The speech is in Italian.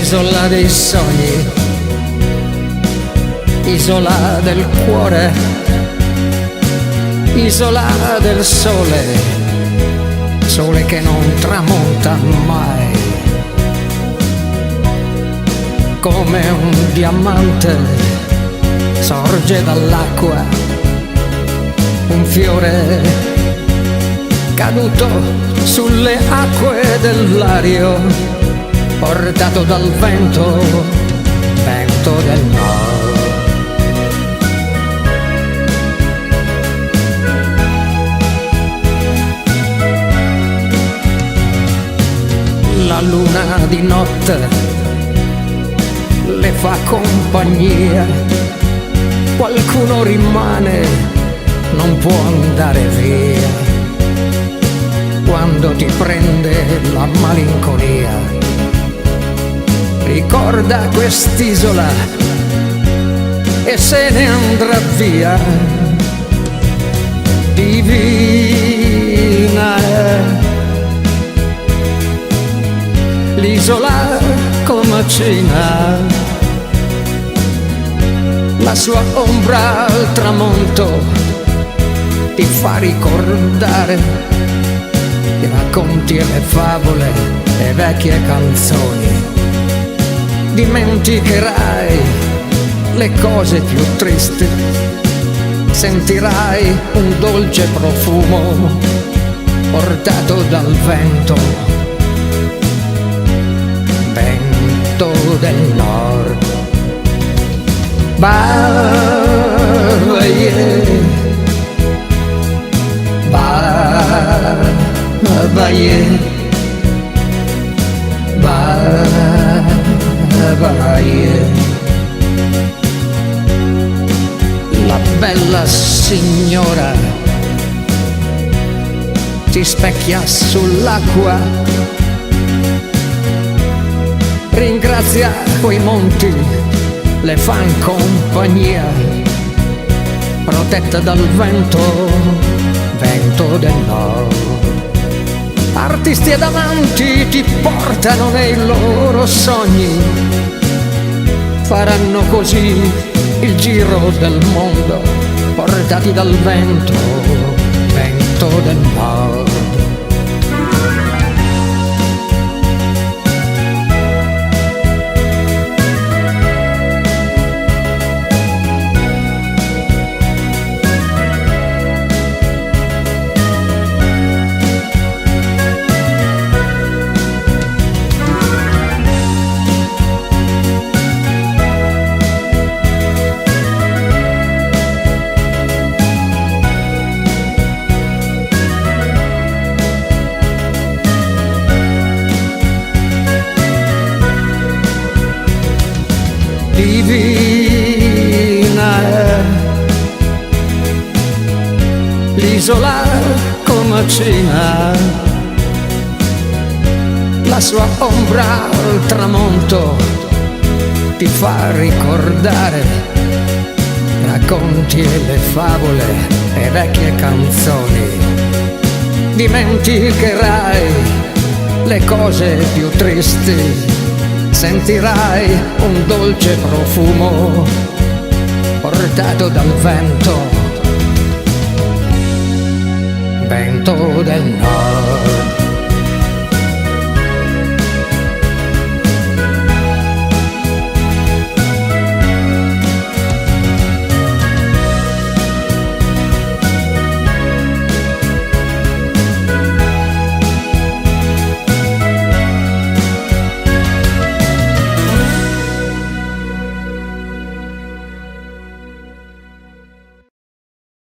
isola dei sogni, isola del cuore, isola del sole, sole che non tramonta mai, come un diamante sorge dall'acqua, un fiore caduto sulle acque del Lario, portato dal vento, vento del nord. La luna di notte le fa compagnia, qualcuno rimane, non può andare via. Quando ti prende la malinconia, ricorda quest'isola e se ne andrà via. Divina è l'isola comacina, la sua ombra al tramonto ti fa ricordare i racconti e le favole e vecchie canzoni. Dimenticherai le cose più tristi, sentirai un dolce profumo portato dal vento, vento del nord. Baie, baie, baie. La bella signora si specchia sull'acqua, ringrazia quei monti, le fan compagnia, protetta dal vento, vento del nord. Artisti ed amanti ti portano nei loro sogni, faranno così il giro del mondo, portati dal vento, vento del nord. Divina è l'isola comacina, la sua ombra al tramonto ti fa ricordare racconti e le favole e vecchie canzoni. Dimenticherai le cose più tristi, sentirai un dolce profumo portato dal vento, vento del nord.